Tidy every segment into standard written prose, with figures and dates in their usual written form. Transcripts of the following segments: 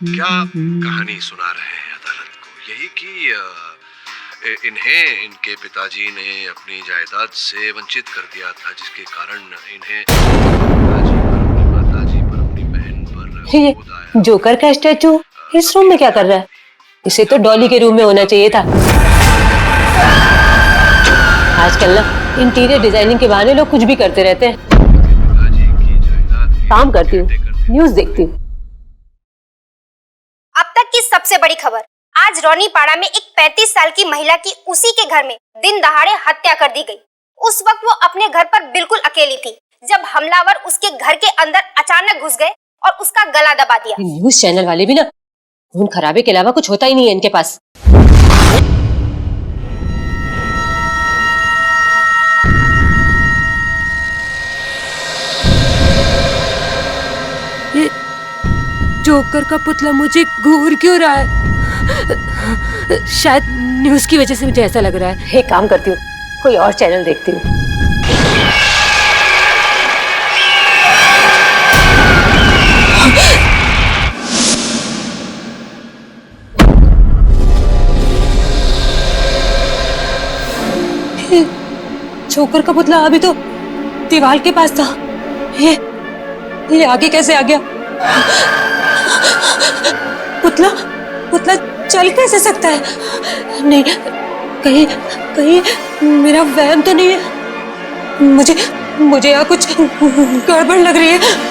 क्या कहानी सुना रहे हैं अदालत को? यही कि इन्हें इनके पिताजी ने अपनी जायदाद से वंचित कर दिया था, जिसके कारण इन्हें माताजी पर अपनी बहन पर ये जोकर का स्टैचू इस रूम में क्या कर रहा है? इसे तो डॉली के रूम में होना चाहिए था। आजकल ना इंटीरियर डिजाइनिंग के बहाने लोग कुछ भी करते रहते हैं। काम करती हूँ, न्यूज देखती हूँ। अब तक की सबसे बड़ी खबर, आज रोनीपाड़ा में एक 35 साल की महिला की उसी के घर में दिन दहाड़े हत्या कर दी गई। उस वक्त वो अपने घर पर बिल्कुल अकेली थी जब हमलावर उसके घर के अंदर अचानक घुस गए और उसका गला दबा दिया। न्यूज चैनल वाले भी ना खून खराबे के अलावा कुछ होता ही नहीं है इनके पास। ये जोकर का पुतला मुझे घूर क्यों रहा है? शायद न्यूज की वजह से मुझे ऐसा लग रहा है। एक काम करती हूँ, कोई और चैनल देखती हूँ। जोकर का पुतला अभी तो दीवार के पास था। ये आगे कैसे आ गया? पुतला चल कैसे सकता है? नहीं, कहीं मेरा वहम तो नहीं है। मुझे यहाँ कुछ गड़बड़ लग रही है।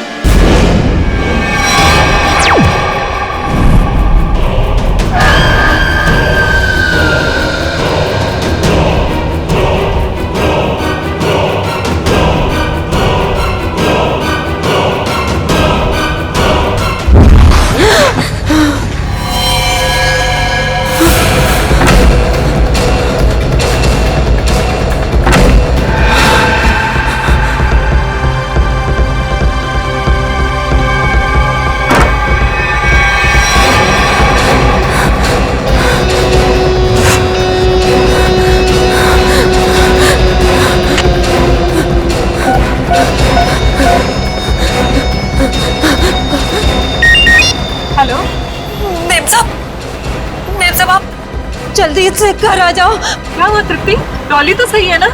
जल्दी से घर आ जाओ। क्या हुआ तृप्ति? डॉली तो सही है ना?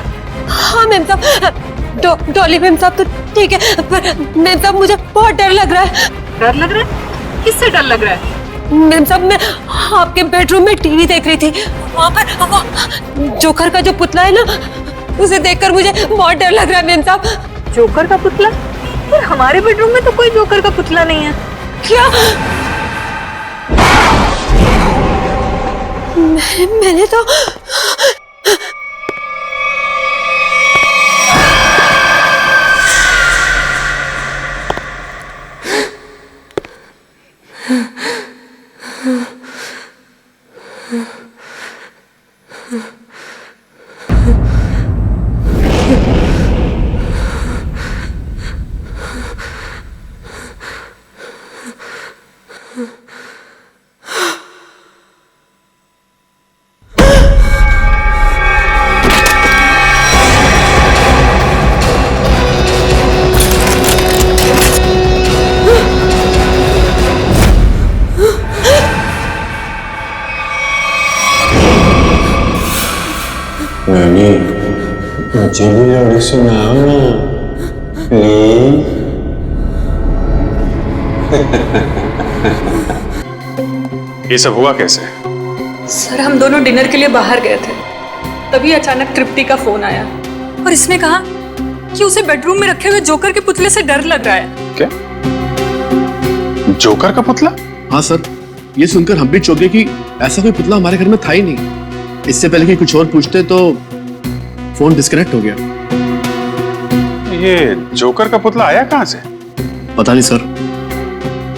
हाँ मेम साहब, डॉली मेम साहब तो ठीक है, पर मेम साहब मुझे बहुत डर लग रहा है। डर लग रहा है? किससे डर लग रहा है? मेम साहब, मैं आपके बेडरूम में टीवी देख रही थी, वहाँ पर वो जोकर का जो पुतला है ना, उसे देखकर मुझे बहुत डर लग रहा है मेम साहब। जोकर का पुतला? पर हमारे बेडरूम में तो कोई जोकर का पुतला नहीं है। क्या? मैंने तो मुझे भी लोरी सुनाओ ना प्लीज। ये सब हुआ कैसे? सर, हम दोनों डिनर के लिए बाहर गए थे, तभी अचानक तृप्ति का फोन आया और इसने कहा कि उसे बेडरूम में रखे हुए जोकर के पुतले से डर लग रहा है। क्या? जोकर का पुतला? हाँ सर, ये सुनकर हम भी चौंके कि ऐसा कोई पुतला हमारे घर में था ही नहीं। इससे पहले कि कुछ और पूछते तो फोन डिस्कनेक्ट हो गया। ये जोकर का पुतला आया कहाँ से? पता नहीं सर,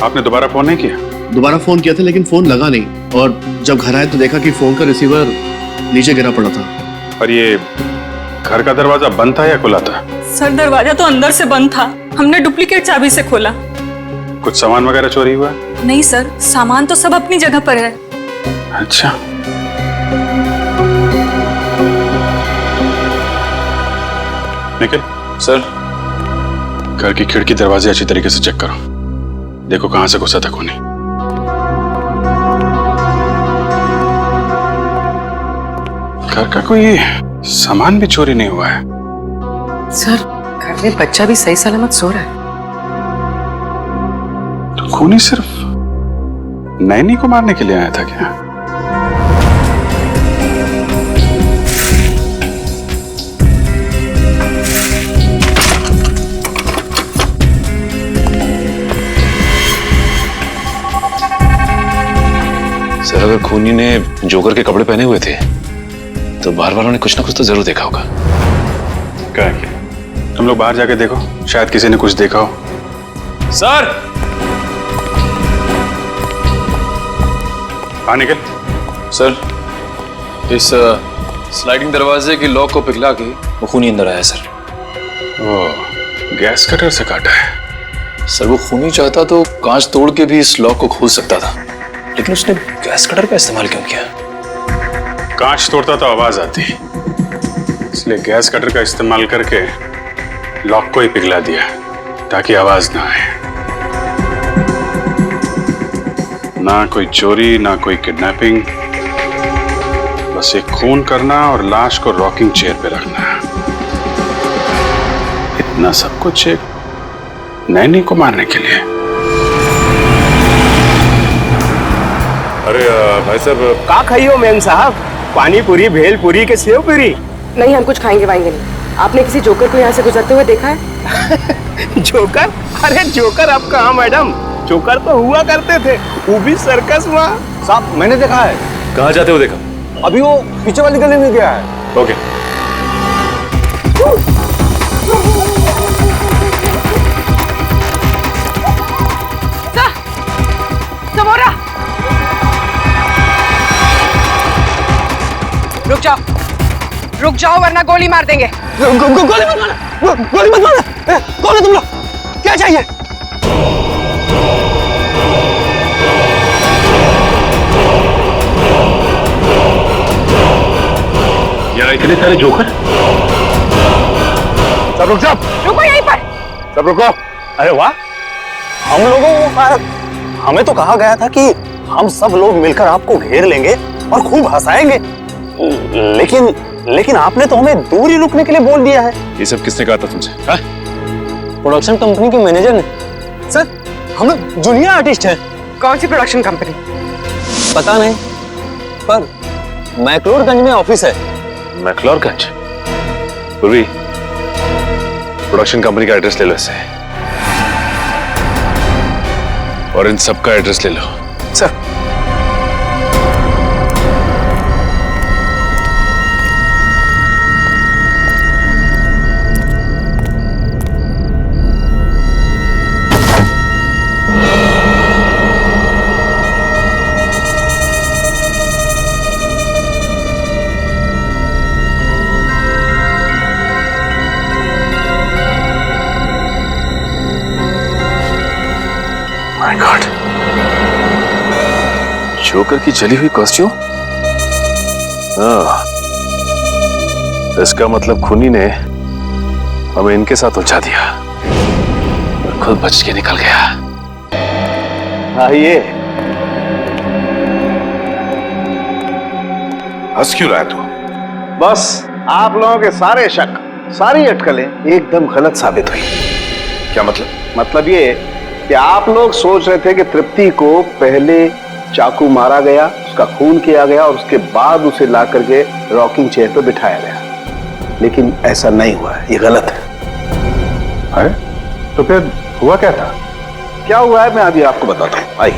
आपने दोबारा फोन नहीं किया? दोबारा फोन किया था लेकिन फोन लगा नहीं, और जब घर आए तो देखा कि फोन का रिसीवर नीचे गिरा पड़ा था। और ये घर का दरवाजा बंद था या खुला था? सर दरवाजा तो अंदर से बंद था, हमने डुप्लीकेट चाबी से खोला। कुछ सामान वगैरह चोरी हुआ? नहीं सर, सामान तो सब अपनी जगह पर है। अच्छा। निखिल सर, घर की खिड़की दरवाजे अच्छी तरीके से चेक करो, देखो कहां से घुसा था खूनी। घर का कोई सामान भी चोरी नहीं हुआ है। सर, घर में बच्चा भी सही सलामत सो रहा है। तो खूनी सिर्फ नैनी को मारने के लिए आया था क्या? सर अगर खूनी ने जोकर के कपड़े पहने हुए थे तो बाहर वालों ने कुछ ना कुछ तो जरूर देखा होगा। क्या किया? तुम लोग बाहर जाके देखो, शायद किसी ने कुछ देखा हो। सर! हाँ निकल। सर, इस स्लाइडिंग दरवाजे की लॉक को पिघला के वो खूनी अंदर आया सर। ओ, गैस कटर से काटा है। सर वो खूनी चाहता तो कांच तोड़ के भी इस लॉक को खोल सकता था, लेकिन उसने गैस कटर का इस्तेमाल क्यों किया? कांच तोड़ता तो आवाज आती, इसलिए गैस कटर का इस्तेमाल करके लॉक को ही पिघला दिया ताकि आवाज ना आए। ना कोई चोरी, ना कोई किडनैपिंग, बस एक खून करना और लाश को रॉकिंग चेयर पे रखना। इतना सब कुछ एक नैनी को मारने के लिए। अरे भाई साहब, का खाइयो मेम साहब? पानी पूरी, भेल पूरी के सेव पूरी? नहीं, हम कुछ खाएंगे वाएंगे नहीं। आपने किसी जोकर को यहाँ से गुजरते हुए देखा है? जोकर? अरे जोकर अब कहाँ मैडम, जोकर तो हुआ करते थे, वो भी सर्कस में। साहब मैंने देखा है। कहाँ जाते हो देखा? अभी वो पीछे वाली गली में गया है। ओके। समोरा, रुक जाओ वरना गोली मार देंगे। गोली मत मारना, गोली मत मारना। कौन है तुम लोग? क्या चाहिए? यार इतने सारे जोकर। सब रुक जाओ। रुको यहीं पर। सब रुको। अरे वाह, हम लोगों को हमें तो कहा गया था कि हम सब लोग मिलकर आपको घेर लेंगे और खूब हंसाएंगे, लेकिन आपने तो हमें दूर ही रुकने के लिए बोल दिया है। ये सब किसने कहा था तुमसे? प्रोडक्शन कंपनी के मैनेजर ने। सर, हम लोग जूनियर आर्टिस्ट हैं। कौन सी प्रोडक्शन कंपनी? पता नहीं, पर मैक्लोडगंज में ऑफिस है। मैक्लोडगंज? पूर्वी, प्रोडक्शन कंपनी का एड्रेस ले लो इससे, और इन सब का एड्रेस ले लो। सर, माय गॉड, जोकर की जली हुई कॉस्ट्यूम। हाँ, इसका मतलब खूनी ने हमें इनके साथ उलझा दिया और खुद बच के निकल गया। आइए। हंस क्यों रहा है तू? बस आप लोगों के सारे शक, सारी अटकलें एकदम गलत साबित हुई। क्या मतलब? मतलब ये कि आप लोग सोच रहे थे कि तृप्ति को पहले चाकू मारा गया, उसका खून किया गया और उसके बाद उसे ला करके रॉकिंग चेयर पर बिठाया गया, लेकिन ऐसा नहीं हुआ है, ये गलत है। अरे तो फिर हुआ क्या था? क्या हुआ है मैं अभी आपको बताता हूँ, आइए।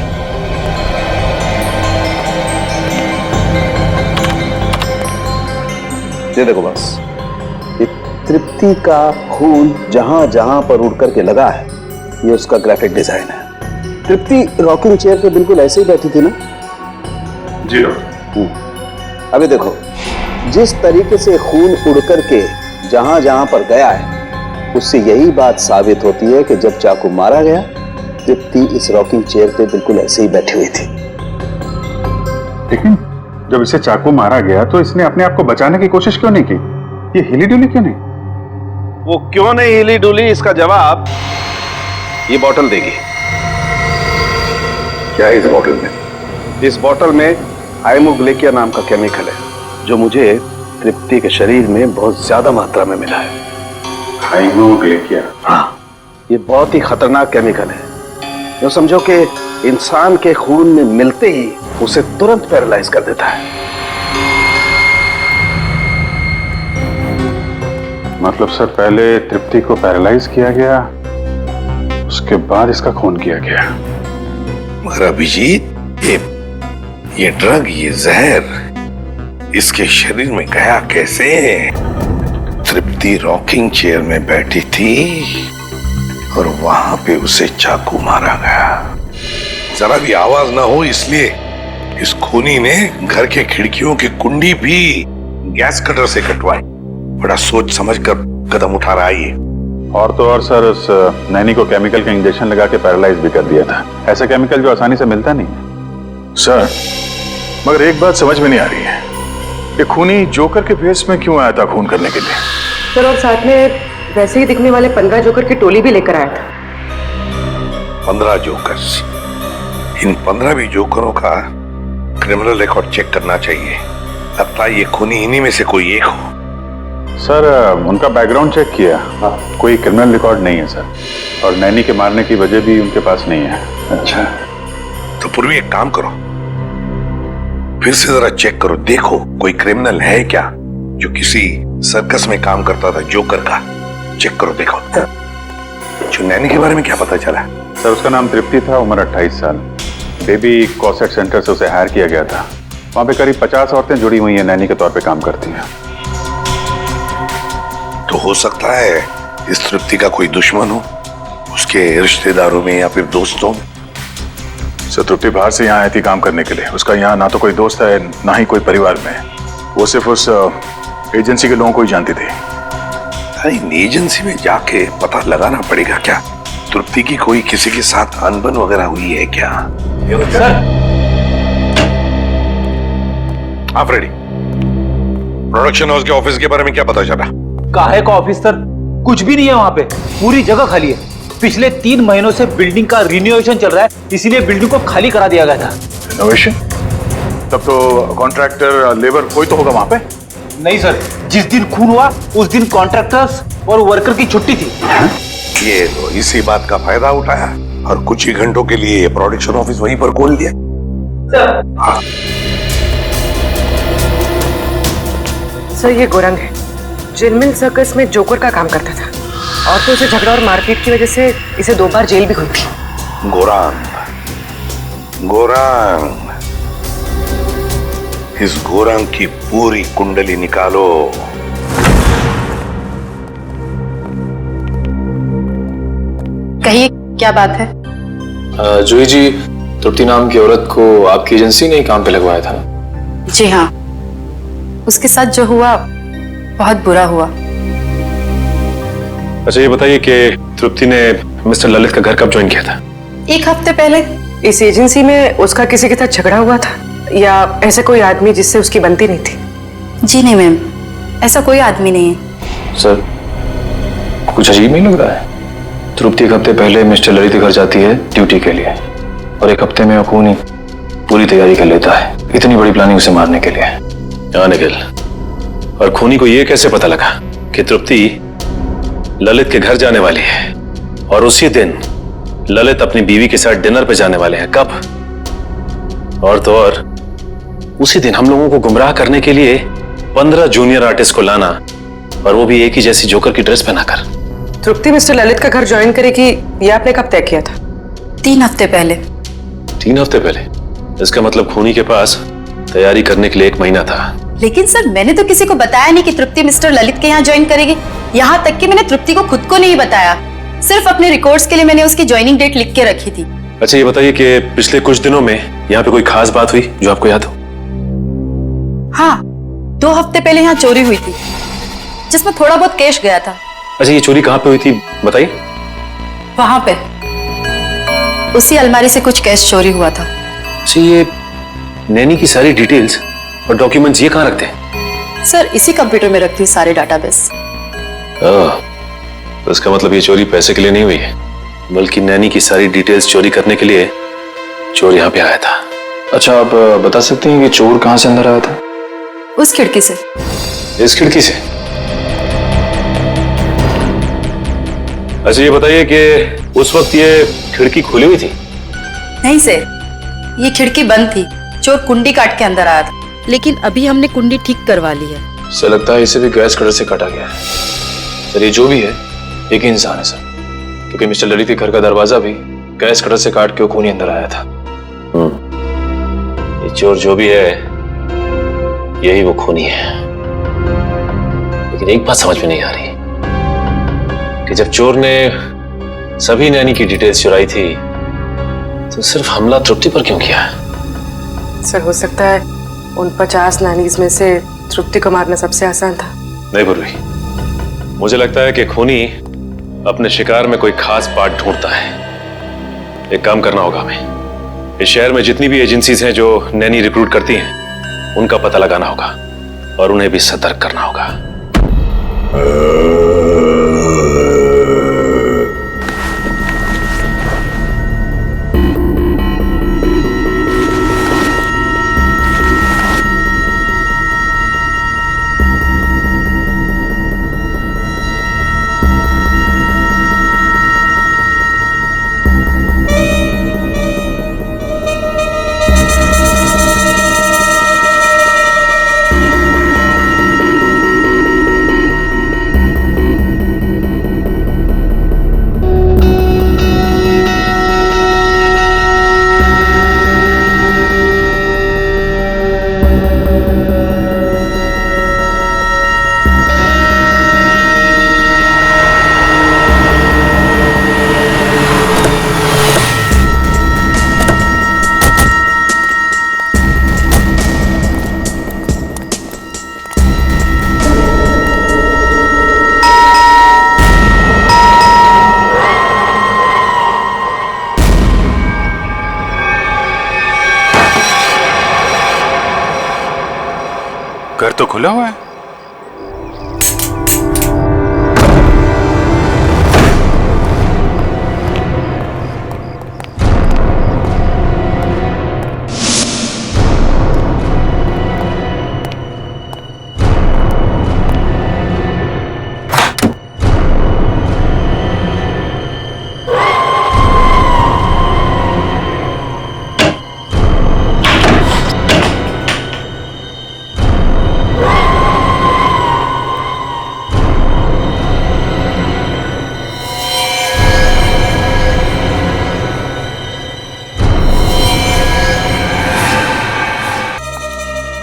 ये देखो बस, ये तृप्ति का खून जहां जहां पर उड़ करके लगा है, ये उसका ग्राफिक डिजाइन है। तृप्ति रॉकिंग चेयर पे बिल्कुल ऐसे ही बैठी थी ना? जी डॉक्टर। अभी देखो, जिस तरीके से खून उड़ करके जहां जहां पर गया है, उससे यही बात साबित होती है कि जब चाकू मारा गया, तृप्ति इस रॉकिंग चेयर पे बिल्कुल ऐसे ही बैठी हुई थी। लेकिन जब इसे चाकू मारा गया तो इसने अपने आप को बचाने की कोशिश क्यों नहीं की? ये हिली डुली क्यों नहीं? वो क्यों नहीं हिली डुली, इसका जवाब ये बोतल देगी। क्या है इस बोतल में? इस बोतल में हाइमोग्लेकिया नाम का केमिकल है, जो मुझे तृप्ति के शरीर में बहुत ज्यादा मात्रा में मिला है। हाइमोग्लेकिया? हाँ, ये बहुत ही खतरनाक केमिकल है, जो समझो कि इंसान के खून में मिलते ही उसे तुरंत पैरालाइज कर देता है। मतलब सर, पहले तृप्ति को पैरालाइज किया गया, उसके बाद इसका खून किया गया। मगर अभिजीत, ये ड्रग, ये जहर इसके शरीर में गया कैसे? तृप्ति रॉकिंग चेयर में बैठी थी और वहां पे उसे चाकू मारा गया। जरा भी आवाज ना हो इसलिए इस खूनी ने घर के खिड़कियों की कुंडी भी गैस कटर से कटवाई। बड़ा सोच समझ कर कदम उठा रहा है ये। और तो और सर, उस नैनी को केमिकल का इंजेक्शन लगा के पैरालाइज भी कर दिया था। ऐसा केमिकल जो आसानी से मिलता नहीं है। सर, मगर एक बात समझ में नहीं आ रही है, ये खूनी जोकर के भेष में क्यों आया था खून करने के लिए? सर, और साथ में वैसे ही दिखने वाले 15 जोकर की टोली भी लेकर आया था। 15 जोकर्स? इन 15 भी जोकरों का क्रिमिनल रिकॉर्ड चेक करना चाहिए। लगता है ये खूनी इन्हीं में से कोई एक हो। सर, उनका बैकग्राउंड चेक किया, कोई क्रिमिनल रिकॉर्ड नहीं है सर, और नैनी के मारने की वजह भी उनके पास नहीं है। अच्छा, तो पूर्वी एक काम करो, फिर से जरा चेक करो, देखो कोई क्रिमिनल है क्या जो किसी सर्कस में काम करता था जोकर का। चेक करो, देखो। जो नैनी के बारे में क्या पता चला? सर, उसका नाम तृप्ति था, उम्र 28 साल। बेबी कॉसेट सेंटर से उसे हायर किया गया था। वहां पे करीब 50 औरतें जुड़ी हुई हैं, नैनी के तौर पे काम करती हैं। तो हो सकता है इस तृप्ति का कोई दुश्मन हो, उसके रिश्तेदारों में या फिर दोस्तों में। सर, तृप्ति बाहर से यहाँ आई थी काम करने के लिए। उसका यहाँ ना तो कोई दोस्त है, ना ही कोई परिवार में। वो सिर्फ उस एजेंसी के लोगों को ही जानती थी। इन एजेंसी में जाके पता लगाना पड़ेगा क्या तृप्ति की कोई किसी के साथ अनबन वगैरह हुई है क्या? सर, आप रेडी? प्रोडक्शन हाउस के ऑफिस के बारे में क्या पता चला? काहे का ऑफिस सर? कुछ भी नहीं है वहां पे, पूरी जगह खाली है। पिछले 3 महीनों से बिल्डिंग का रिनोवेशन चल रहा है, इसीलिए बिल्डिंग को खाली करा दिया गया था। रिनोवेशन? तब तो कॉन्ट्रैक्टर, लेबर कोई तो होगा वहां पे? नहीं सर, जिस दिन खून हुआ उस दिन कॉन्ट्रैक्टर्स और वर्कर की छुट्टी थी। ये तो इसी बात का फायदा उठाया और कुछ ही घंटों के लिए प्रोडक्शन ऑफिस वहीं पर खोल दिया। हाँ। सर, ये गोरंग है, जिनमिल सर्कस में जोकर का काम करता था, और तो उसे झगड़ा और मारपीट की वजह से इसे 2 बार जेल भी हुई थी। गोरांग, इस गोरांग की पूरी कुंडली निकालो। कहिए, क्या बात है? जूही जी, तृप्ति नाम की औरत को आपकी एजेंसी ने काम पे लगवाया था? जी हाँ, उसके साथ जो हुआ बहुत बुरा हुआ। अच्छा, ये बताइए कि तृप्ति ने मिस्टर ललित का घर कब ज्वाइन किया था? 1 हफ्ते पहले। इस एजेंसी में उसका किसी के साथ झगड़ा हुआ था, या ऐसे कोई आदमी जिससे उसकी बनती नहीं थी? जी नहीं मैम, ऐसा कोई आदमी नहीं है। सर, कुछ अजीब नहीं लग रहा है? तृप्ति 1 हफ्ते पहले मिस्टर ललित के घर जाती है ड्यूटी के लिए, और 1 हफ्ते में वो खूनी पूरी तैयारी कर लेता है, इतनी बड़ी प्लानिंग उसे मारने के लिए। हाँ निखिल, और खूनी को ये कैसे पता लगा कि तृप्ति ललित के घर जाने वाली है, और उसी दिन ललित अपनी बीवी के साथ डिनर पे जाने वाले हैं? कब? और तो और उसी दिन हम लोगों को गुमराह करने के लिए 15 जूनियर आर्टिस्ट को लाना, और वो भी एक ही जैसी जोकर की ड्रेस पहनाकर। तृप्ति मिस्टर ललित का घर ज्वाइन करेगी, ये आपने कब तय किया था? 3 हफ्ते पहले। 3 हफ्ते पहले? इसका मतलब खूनी के पास तैयारी करने के लिए 1 महीना था। लेकिन सर, मैंने तो किसी को बताया नहीं कि तृप्ति मिस्टर ललित के यहाँ ज्वाइन करेगी। यहाँ तक कि मैंने तृप्ति को खुद को नहीं बताया। सिर्फ अपने रिकॉर्ड्स के लिए मैंने उसकी ज्वाइनिंग डेट लिख के रखी थी। अच्छा ये बताइए कि पिछले कुछ दिनों में यहाँ पे कोई खास बात हुई जो आपको याद हो? हाँ, 2 हफ्ते पहले यहाँ चोरी हुई थी जिसमें थोड़ा बहुत कैश गया था। अच्छा ये चोरी कहाँ पे हुई थी बताइए? वहां पे उसी अलमारी से कुछ कैश चोरी हुआ था। अच्छा ये नैनी की सारी डिटेल्स और डॉक्यूमेंट्स ये कहाँ रखते हैं? सर इसी कंप्यूटर में रखती हूँ सारे डाटाबेस। तो इसका मतलब ये चोरी पैसे के लिए नहीं हुई है, बल्कि नैनी की सारी डिटेल्स चोरी करने के लिए चोर यहाँ पे आया था। अच्छा आप बता सकते हैं कि चोर कहाँ से अंदर आया था? उस खिड़की से। इस खिड़की से? अच्छा ये बताइए कि उस वक्त ये खिड़की खुली हुई थी? नहीं सर, ये खिड़की बंद थी। चोर कुंडी काट के अंदर आया था, लेकिन अभी हमने कुंडी ठीक करवा ली है। सर लगता है इसे भी गैस कटर से काटा गया है। सर ये जो भी है एक ही इंसान है सर, क्योंकि मिस्टर ललित के घर का दरवाजा भी गैस कटर से काट के वो खूनी अंदर आया था। ये चोर जो भी है यही वो खूनी है। लेकिन एक बात समझ में नहीं आ रही कि जब चोर ने सभी नैनी की डिटेल्स चुराई थी तो सिर्फ हमला तृप्ति पर क्यों किया? सर हो सकता है उन 50 नानीज में से तृप्ति को मारना सबसे आसान था। नहीं पूर्वी, मुझे लगता है कि खूनी अपने शिकार में कोई खास पार्ट ढूंढता है। एक काम करना होगा हमें, इस शहर में जितनी भी एजेंसीज हैं जो नैनी रिक्रूट करती हैं उनका पता लगाना होगा और उन्हें भी सतर्क करना होगा। घर तो खुला हुआ है।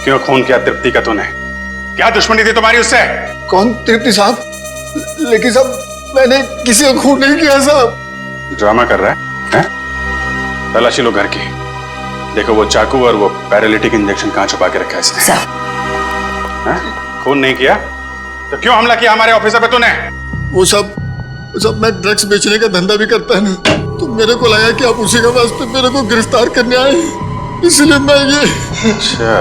क्यों खून किया तृप्ति का तूने? क्या दुश्मनी थी तुम्हारी उससे? कौन तृप्ति साहब? लेकिन साहब मैंने किसी को खून नहीं किया साहब। ड्रामा कर रहा है? तलाशी लो घर की, देखो वो चाकू और वो पैरालिटिक इंजेक्शन कहाँ छुपा के रखा है इसने। खून नहीं किया तो क्यों हमला किया हमारे ऑफिसर पे तूने? वो सब मैं ड्रग्स बेचने का धंधा भी करता है ना, तो मेरे को लगा कि आप उसी के वास्ते मेरे को गिरफ्तार करने आए, इसलिए मैं ये। अच्छा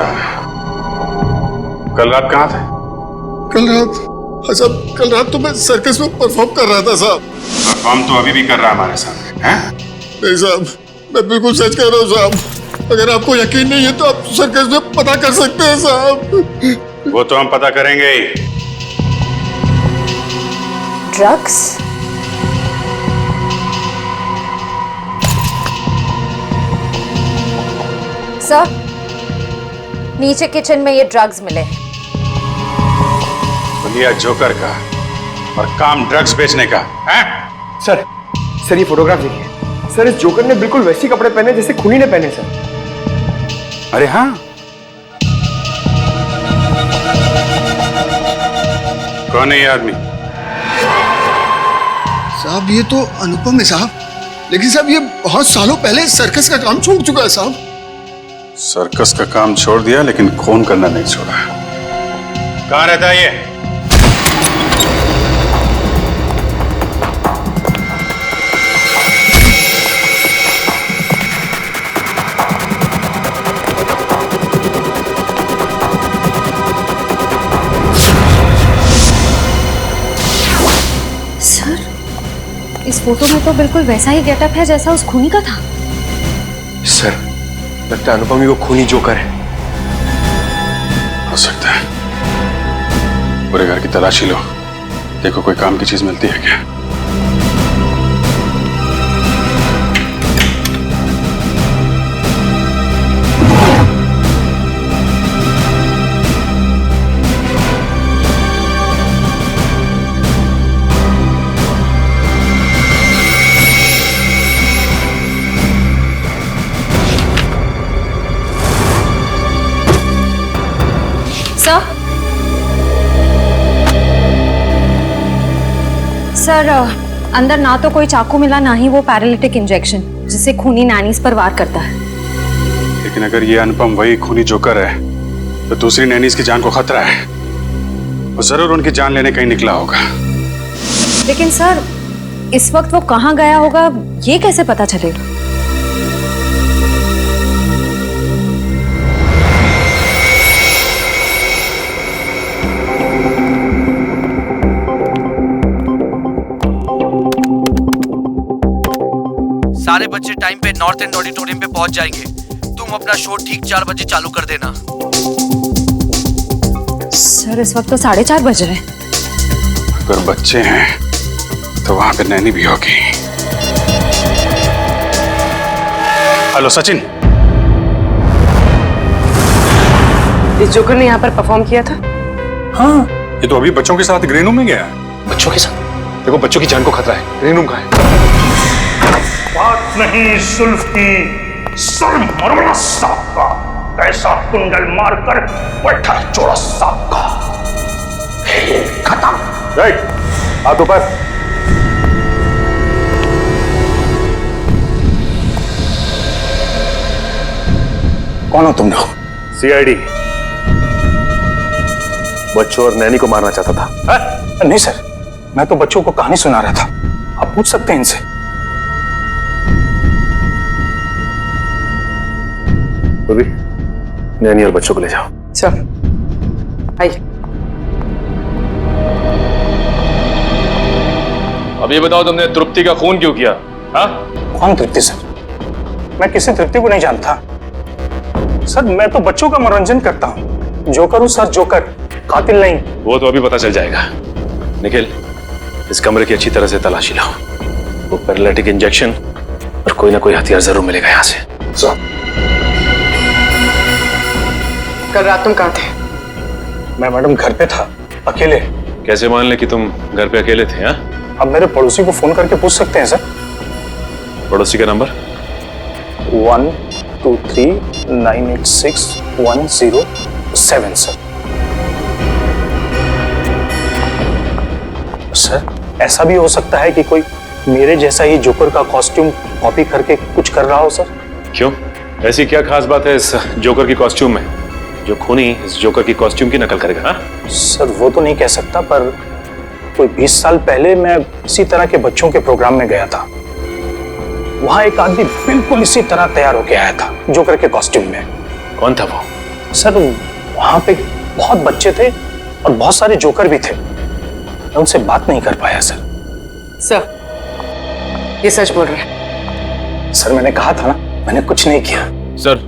कल रात कहाँ थे? कल रात? हाँ साहब कल रात तो मैं सर्कस में परफॉर्म कर रहा था साहब। परफॉर्म तो अभी भी कर रहा हमारे सामने हैं? नहीं साहब मैं बिल्कुल सच कह रहा हूँ साहब, अगर आपको यकीन नहीं है तो आप सर्कस में पता कर सकते हैं साहब। वो तो हम पता करेंगे ही। ड्रग्स? सर नीचे किचन में ये ड्रग्स मिले हैं। लिया जोकर का और काम ड्रग्स बेचने का है? सर ये फोटोग्राफ देखिए सर, इस जोकर ने बिल्कुल वैसे कपड़े पहने जैसे खूनी ने पहने सर। अरे हाँ, कौन है ये आदमी? साहब ये तो अनुपम है साहब, लेकिन साहब ये बहुत सालों पहले सर्कस का काम छोड़ चुका है साहब। सर्कस का काम छोड़ दिया लेकिन खून करना नहीं छोड़ा। कहाँ रहता है ये? इस फोटो में तो बिल्कुल वैसा ही गेटअप है जैसा उस खूनी का था। सर, लगता है अनुपम ही वो खूनी जोकर है। हो सकता है। पूरे घर की तलाशी लो, देखो कोई काम की चीज मिलती है क्या। सर, अंदर ना तो कोई चाकू मिला, ना ही वो पैरालिटिक इंजेक्शन जिसे खूनी नैनीज पर वार करता है। लेकिन अगर ये अनुपम वही खूनी जोकर है तो दूसरी नैनीज की जान को खतरा है। वो जरूर उनकी जान लेने कहीं निकला होगा। लेकिन सर, इस वक्त वो कहाँ गया होगा ये कैसे पता चलेगा? सारे बच्चे टाइम पे नॉर्थ एंड ऑडिटोरियम पे पहुंच जाएंगे। तुम अपना शो ठीक 4 बजे चालू कर देना। सर, इस वक्त तो 4:30 बज रहे हैं। अगर बच्चे हैं तो वहां पे नैनी भी होगी। हेलो सचिन, इस जोकर ने यहाँ पर परफॉर्म किया था? हाँ, ये तो अभी बच्चों के साथ ग्रीन रूम में गया है। बच्चों के साथ? देखो बच्चों की जान को खतरा है। ग्रीन रूम कहाँ है? बात नहीं सुल्फ की, सर मरोड़ा साहब का, ऐसा कुंडल मारकर बैठा चोरा साहब का। खेल खत्म। राइट, हाथ ऊपर। कौन हो तुम लोग? सीआईडी। बच्चों और नैनी को मारना चाहता था? नहीं सर, मैं तो बच्चों को कहानी सुना रहा था। आप पूछ सकते हैं इनसे। पूर्वी, नैनी और बच्चों को ले जाओ। सर, आइए। अब ये बताओ, तुमने तृप्ति का खून क्यों किया? हाँ? कौन तृप्ति सर? मैं किसी तृप्ति को नहीं जानता सर। मैं तो बच्चों का मनोरंजन करता हूँ। जोकर हूँ सर, जोकर, कातिल नहीं। वो तो अभी पता चल जाएगा। निखिल, इस कमरे की अच्छी तरह से तलाशी लो। वो पैरालिटिक इंजेक्शन और कोई ना कोई हथियार जरूर मिलेगा यहाँ से। सर, कल रात तुम कहाँ थे? मैं मैडम घर पे था, अकेले। कैसे मान ले कि तुम घर पे अकेले थे? हाँ? अब मेरे पड़ोसी को फोन करके पूछ सकते हैं सर। पड़ोसी का नंबर? 123986107 सर। सर, ऐसा भी हो सकता है कि कोई मेरे जैसा ही जोकर का कॉस्ट्यूम कॉपी करके कुछ कर रहा हो सर। क्यों? ऐसी क्या खास बात है इस जोकर की कॉस्ट्यूम में जो खूनी इस जोकर की कॉस्ट्यूम की नकल करेगा? हाँ? सर, वो तो नहीं कह सकता, पर कोई 20 साल पहले मैं इसी तरह के बच्चों के प्रोग्राम में गया था। वहां एक आदमी बिल्कुल इसी तरह तैयार होके आया था, जोकर के कॉस्ट्यूम में। कौन था वो? सर, वहां पे बहुत बच्चे थे और बहुत सारे जोकर भी थे। मैं उनसे बात नहीं कर पाया सर। सर, ये सच बोल रहे हैं? सर, मैंने कहा था ना, मैंने कुछ नहीं किया। सर,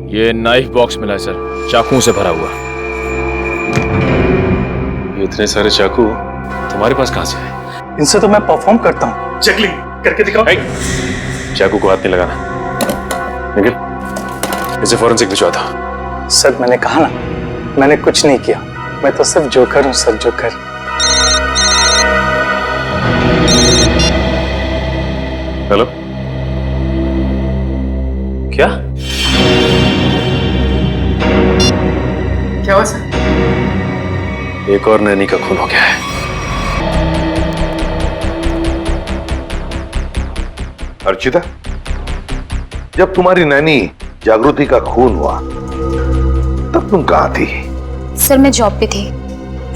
ये नाइफ बॉक्स मिला है सर, चाकुओं से भरा हुआ। ये इतने सारे चाकू तुम्हारे पास कहां से आए? इनसे तो मैं परफॉर्म करता हूँ। चेकलिंग करके दिखाओ। चाकू को हाथ नहीं लगाना। निखिल, इसे फॉरेंसिक भिजवा दो। सर, मैंने कहा ना, मैंने कुछ नहीं किया। मैं तो सिर्फ जोकर हूँ सर, जोकर। हेलो, क्या? क्या हुआ सर? एक और नैनी का खून हो गया है। अर्चिता, जब तुम्हारी नैनी जागृति का खून हुआ तब तुम कहाँ थी? सर मैं जॉब पे थी।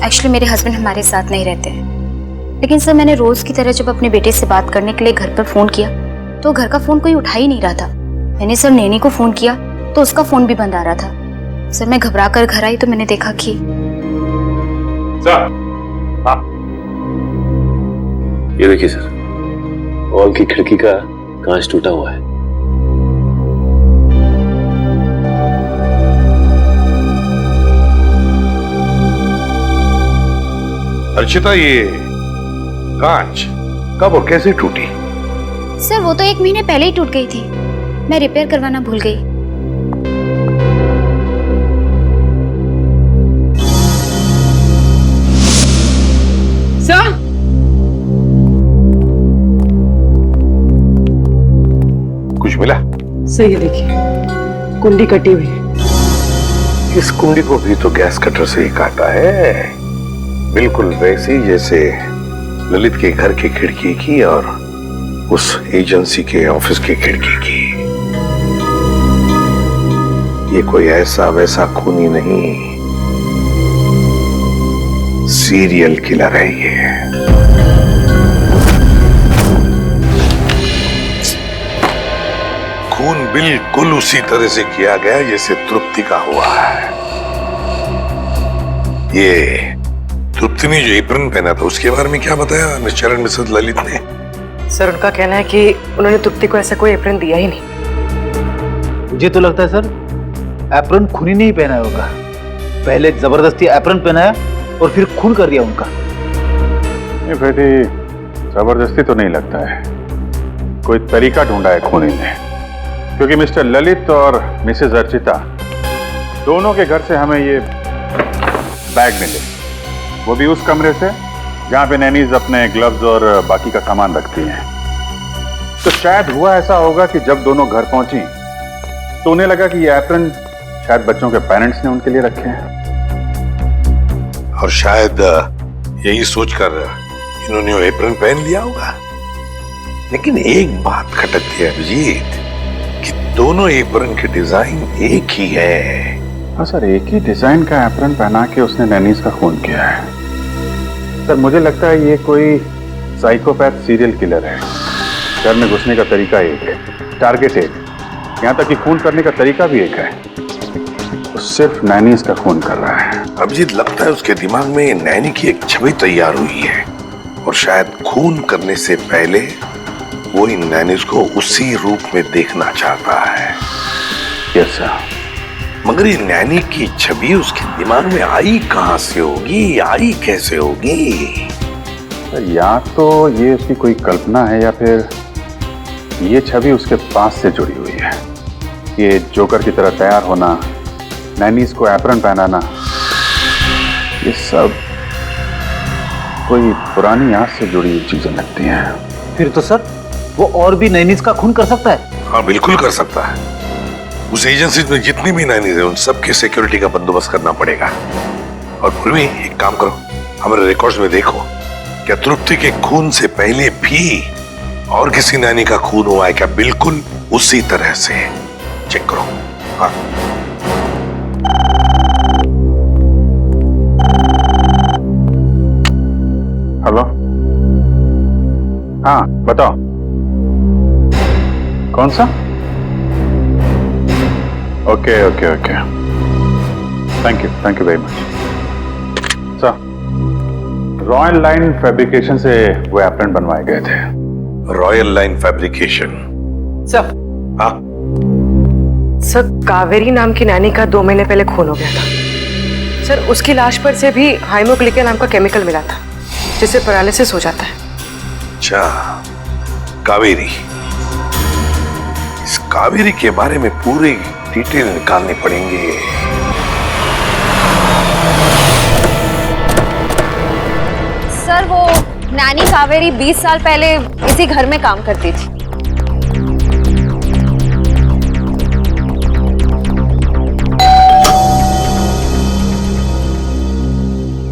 एक्चुअली मेरे हस्बैंड हमारे साथ नहीं रहते हैं, लेकिन सर मैंने रोज की तरह जब अपने बेटे से बात करने के लिए घर पर फोन किया तो घर का फोन कोई उठा ही नहीं रहा था। मैंने सर नैनी को फोन किया तो उसका फोन भी बंद आ रहा था। सर मैं घबरा कर घर आई तो मैंने देखा कि सर, ये देखिए सर, हॉल की खिड़की का कांच टूटा हुआ है। अर्चिता, ये कांच कब और कैसे टूटी? सर वो तो 1 महीने पहले ही टूट गई थी। मैं रिपेयर करवाना भूल गई। सर, कुछ मिला? सही है, देखिए कुंडी कटी हुई है। इस कुंडी को भी तो गैस कटर से ही काटा है, बिल्कुल वैसी जैसे ललित के घर की खिड़की की और उस एजेंसी के ऑफिस की खिड़की की। ये कोई ऐसा वैसा खूनी नहीं, सीरियल किलर है ये। खून बिल्कुल उसी तरह से किया गया जैसे तृप्ति का हुआ है। ये तृप्ति ने जो एप्रन पहना था उसके बारे में क्या बताया मिस्टर एंड मिसेस ललित ने? सर उनका कहना है कि उन्होंने तृप्ति को ऐसा कोई एप्रन दिया ही नहीं। मुझे तो लगता है सर एप्रन खूनी नहीं पहना होगा, पहले जबरदस्ती एप्रन पहनाया और फिर खून कर दिया उनका। ये बेटी जबरदस्ती तो नहीं लगता है, कोई तरीका ढूंढा है खूनी ने, क्योंकि मिस्टर ललित और मिसेस अर्चिता दोनों के घर से हमें ये बैग मिले, वो भी उस कमरे से जहां पे नैनीज अपने ग्लव्स और बाकी का सामान रखती हैं। तो शायद हुआ ऐसा होगा कि जब दोनों घर पहुंची तो उन्हें लगा कि ये एप्रन शायद बच्चों के पेरेंट्स ने उनके लिए रखे हैं, और शायद यही सोचकर इन्होंने वो एप्रन पहन लिया होगा। लेकिन एक बात खटकती है अभिजीत कि दोनों एप्रन की डिजाइन एक ही है। हाँ सर, एक ही डिजाइन का एप्रन पहना के उसने नैनीज का खून किया है। सर मुझे लगता है ये कोई साइकोपैथ सीरियल किलर है। घर में घुसने का तरीका एक है, टारगेट एक, यहाँ तक कि खून करने का तरीका भी एक है। तो सिर्फ नैनीज का खून कर रहा है। अभिजीत, लगता है उसके दिमाग में नैनी की एक छवि तैयार हुई है और शायद खून करने से पहले वो इन नैनीज को उसी रूप में देखना चाहता है। Yes sir. मगर ये नैनी की छवि उसके दिमाग में आई कहां से होगी, आई कैसे होगी? या तो ये उसकी कोई कल्पना है या फिर ये छवि उसके पास से जुड़ी हुई है। ये जोकर की तरह तैयार होना, नैनीज को एप्रन पहनाना, ये सब कोई पुरानी याद से जुड़ी हुई चीजें लगती हैं। फिर तो सर वो और भी नैनीज का खून कर सकता है। हाँ बिल्कुल कर सकता है। उस एजेंसी में जितनी भी नैनीज है उन सबके सिक्योरिटी का बंदोबस्त करना पड़ेगा। और फिर भी एक काम करो, हमारे रिकॉर्ड्स में देखो क्या तृप्ति के खून से पहले भी और किसी नैनी का खून हुआ है क्या, बिल्कुल उसी तरह से। चेक करो। हाँ हेलो, हाँ बताओ कौन सा? Okay okay okay, thank you very much sir. Royal line fabrication से वो एप्रन बनवाए गए थे। Royal line fabrication? सर, हाँ सर कावेरी नाम की नैनी का 2 महीने पहले खून हो गया था सर। उसकी लाश पर से भी हाइमोग्लिका नाम का केमिकल मिला था जिससे पैरालिसिस हो जाता है। अच्छा, कावेरी। इस कावेरी के बारे में पूरी डिटेल निकालने पड़ेंगे। सर वो नैनी कावेरी 20 साल पहले इसी घर में काम करती थी।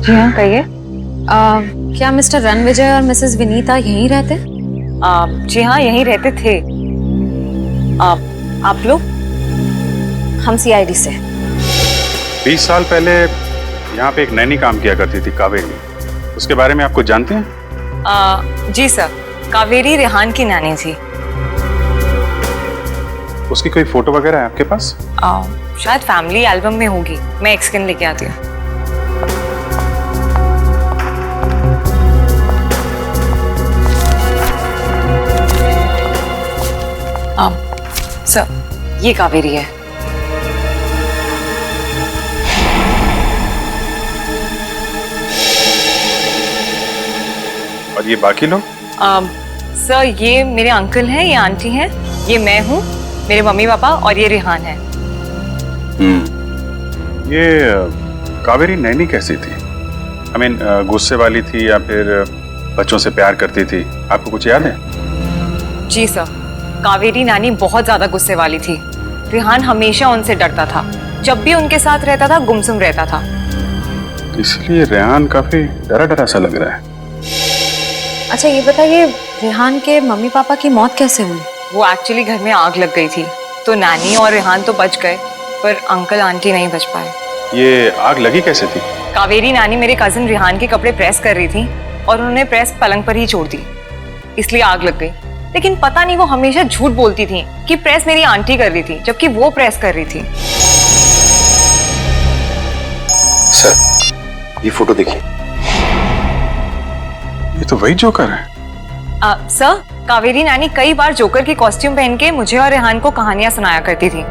जी हाँ कहिए। क्या मिस्टर रणविजय और मिसेस विनीता यहीं रहते? जी हाँ, यहीं रहते थे। आप लोग? हम सीआईडी से। 20 साल पहले यहाँ पे एक नैनी काम किया करती थी, कावेरी। उसके बारे में आप कुछ जानते हैं? जी सर, कावेरी रेहान की नानी थी। उसकी कोई फोटो वगैरह है आपके पास? शायद फैमिली एल्बम में होगी, मैं एक स्कैन लेके आती हूँ। सर, ये कावेरी है। और ये बाकी लोग? सर, ये मेरे अंकल हैं, ये आंटी हैं, ये मैं हूँ, मेरे मम्मी पापा, और ये रेहान है। ये कावेरी नैनी कैसी थी? I mean, गुस्से वाली थी या फिर बच्चों से प्यार करती थी? आपको कुछ याद है? जी सर, कावेरी नानी बहुत ज्यादा गुस्से वाली थी। रेहान हमेशा उनसे डरता था, जब भी उनके साथ रहता था गुमसुम रहता था। इसलिए रेहान काफी डरा डरा सा लग रहा है। अच्छा ये बताइए, रेहान के मम्मी पापा की मौत कैसे हुई? वो एक्चुअली घर में आग लग गई थी, तो नानी और रेहान तो बच गए, पर अंकल आंटी नहीं बच पाए। ये आग लगी कैसे थी? कावेरी नानी मेरे कजिन रेहान के कपड़े प्रेस कर रही थी और उन्होंने प्रेस पलंग पर ही छोड़ दी, इसलिए आग लग गई। लेकिन पता नहीं वो हमेशा झूठ बोलती थी कि प्रेस मेरी आंटी कर रही थी, जबकि वो प्रेस कर रही थी। सर, ये फोटो देखिए। ये तो वही जोकर है। सर, कावेरी नानी कई बार जोकर की कॉस्ट्यूम पहन के मुझे और रेहान को कहानियां सुनाया करती थी,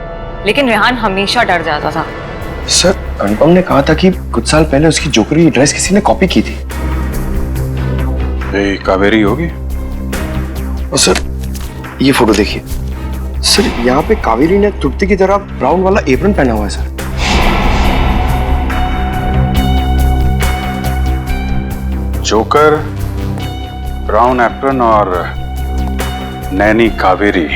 लेकिन रेहान हमेशा डर जाता था। सर, अनुपम ने कहा था कि कुछ साल पहले उसकी जोकर की ड्रेस किसी ने कॉपी की थी। ये कावेरी होगी। और सर, ये फोटो देखिए। सर, यहाँ पे कावेरी ने तृप्ति की तरह ब्राउन वाला एप्रन पहना हुआ है सर। जोकर, ब्राउन एप्रन और नैनी कावेरी।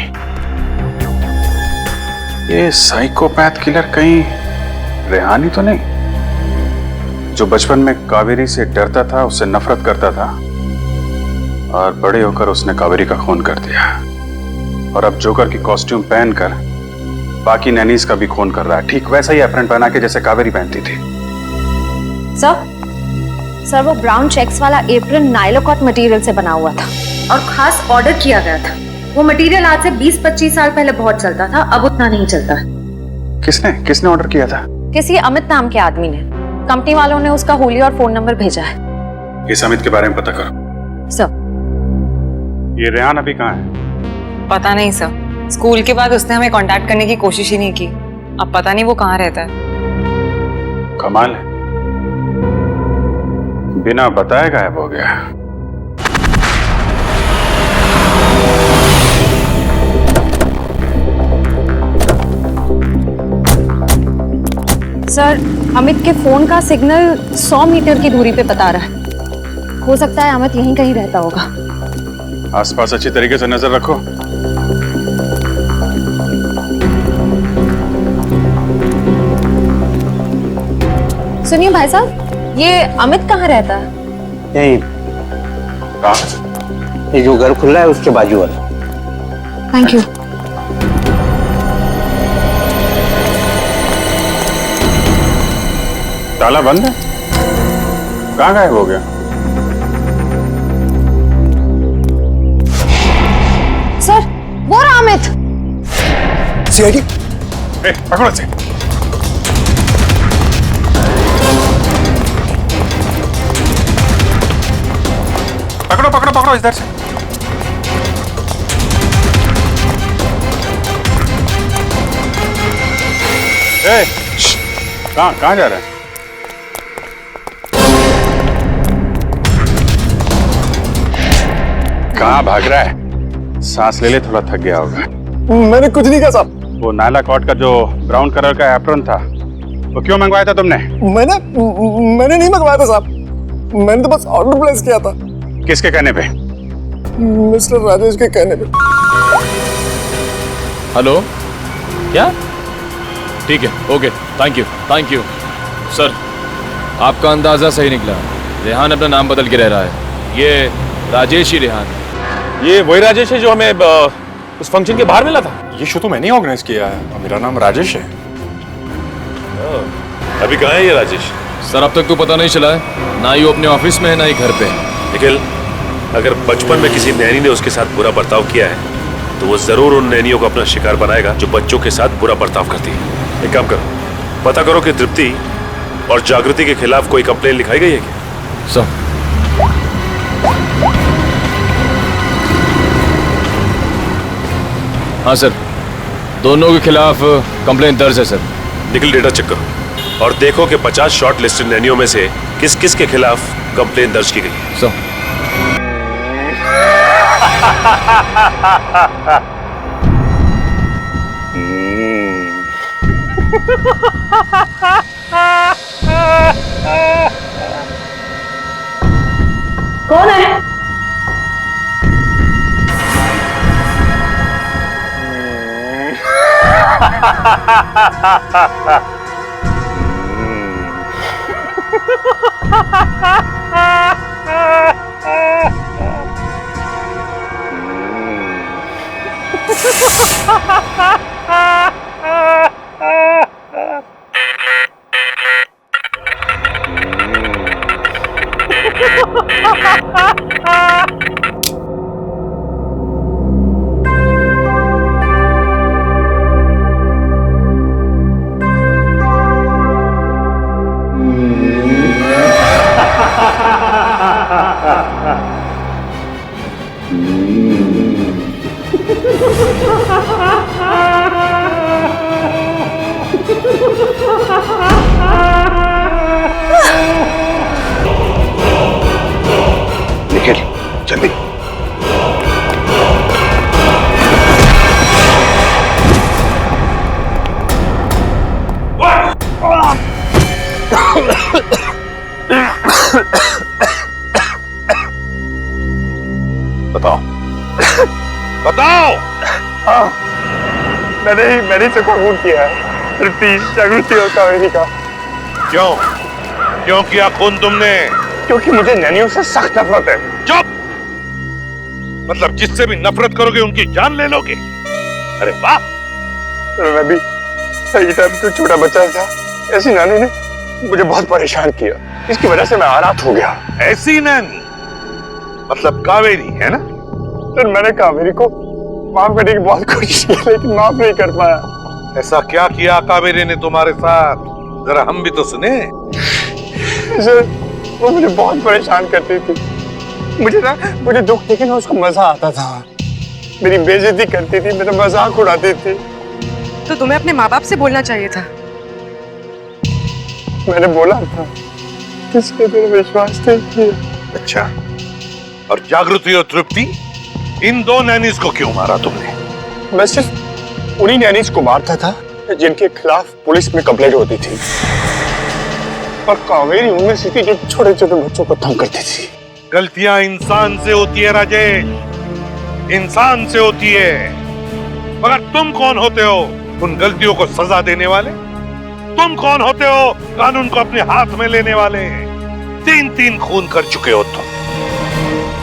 ये साइकोपैथ किलर कहीं रेहानी तो नहीं, जो बचपन में कावेरी से डरता था, उससे नफरत करता था, और बड़े होकर उसने कावेरी का खून कर दिया, और अब जोकर की कॉस्ट्यूम पहनकर बाकी नैनीज का भी खून कर रहा है, ठीक वैसा ही एप्रन पहना के जैसे कावेरी पहनती थी। सर, वो ब्राउन चेक्स वाला एप्रन नाइलोकॉट मटेरियल से बना हुआ था और खास ऑर्डर किया गया था। वो मटेरियल आज से 20-25 साल पहले बहुत चलता था, अब उतना नहीं चलता। किसने ऑर्डर किया था? किसी अमित नाम के आदमी ने। कंपनी वालों ने उसका होली और फोन नंबर भेजा है। इस अमित के बारे में पता करो। सर, ये रेहान अभी कहाँ है? पता नहीं सर, स्कूल के बाद उसने हमें कांटेक्ट करने की कोशिश ही नहीं की। अब पता नहीं वो कहाँ रहता है। कमाल है, बिना बताए गायब हो गया। सर, अमित के फोन का सिग्नल 100 मीटर की दूरी पे बता रहा है। हो सकता है अमित यहीं कहीं रहता होगा। आसपास अच्छी तरीके से नजर रखो। सुनिए भाई साहब, ये अमित कहाँ रहता है? यही ये जो घर खुला है उसके बाजू वाला। Thank you. ताला बंद है? कहाँ गायब हो गया? सर, वो रहा अमित। सीआईडी, पकड़ो इसे। पकड़ो इधर से। कहाँ जा रहा है? कहाँ भाग रहा है? सांस ले ले, थोड़ा थक गया होगा। मैंने कुछ नहीं कहा साहब। वो नायला कॉट का जो ब्राउन कलर का एप्रन था, वो क्यों मंगवाया था तुमने? मैंने नहीं मंगवाया था साहब, मैंने तो बस ऑर्डर प्लेस किया था। किसके कहने पे? मिस्टर राजेश के कहने पे। हेलो, क्या? ठीक है, ओके, थैंक यू सर। आपका अंदाजा सही निकला, रेहान अपना नाम बदल के रह रहा है। ये राजेश ही रेहान है। ये वही राजेश है जो हमें उस फंक्शन के बाहर मिला था? ये शो तो मैंने ऑर्गेनाइज किया है और मेरा नाम राजेश है। अभी कहाँ है ये राजेश? सर अब तक तो पता नहीं चला है, ना ही वो अपने ऑफिस में है ना ही घर पे है। निखिल, अगर बचपन में किसी नैनी ने उसके साथ बुरा बर्ताव किया है तो वो जरूर उन नैनियों को अपना शिकार बनाएगा जो बच्चों के साथ बुरा बर्ताव करती है। एक काम करो, पता करो कि तृप्ति और जागृति के खिलाफ कोई कंप्लेन लिखाई गई है क्या? सर हाँ सर, दोनों के खिलाफ कंप्लेन दर्ज है सर। निखिल, डेटा चेक करो और देखो कि 50 शॉर्ट लिस्टेड नैनियों में से किस किस के खिलाफ कंप्लेन दर्ज की गई है। सर कौन है? निखिल, जल्दी। बताओ बताओ। मैंने से खून किया है, तृप्ति, जागृति और कावेरी का। क्यों क्यों किया खून तुमने? क्योंकि मुझे नैनियों से सख्त नफरत है। चुप! मतलब जिससे भी नफरत करोगे उनकी जान ले लोगे? अरे वाह! मैं भी सही टाइम पे छोटा बच्चा था, ऐसी नानी ने मुझे बहुत परेशान किया, इसकी वजह से मैं आरात हो गया। ऐसी नानी मतलब कावेरी है ना? सर, मैंने कावेरी को माफ करने की बहुत कोशिश की लेकिन माफ नहीं कर पाया। ऐसा क्या किया कावेरी ने तुम्हारे साथ? जरा हम भी तो सुने। सर, वो मुझे बहुत परेशान करती थी। मुझे दुख देखे ना उसको मजा आता था। मेरी बेइज्जती करती थी, मेरा मजाक उड़ाती थी। तो तुम्हें अपने माँ बाप से बोलना चाहिए था। मैंने बोला था, किसके मेरा विश्वास नहीं किया। अच्छा, और जागृति और तृप्ति, इन दो नैनीज को क्यों मारा तुमने? मैं सिर्फ उन्हीं नैनीज को मारता था जिनके खिलाफ पुलिस में कंप्लेंट होती थी, और कावेरी उनमें से थी जो छोटे छोटे बच्चों को तंग करती थी। गलतियां इंसान से होती है राजेश, इंसान से होती है। मगर तुम कौन होते हो उन गलतियों को सजा देने वाले? तुम कौन होते हो कानून को अपने हाथ में लेने वाले? 3 खून कर चुके हो तुम,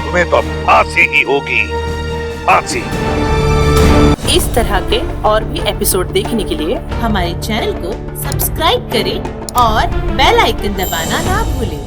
तुम्हें तो फांसी ही होगी, फांसी। इस तरह के और भी एपिसोड देखने के लिए हमारे चैनल को सब्सक्राइब करें और बेल आइकन दबाना ना भूलें।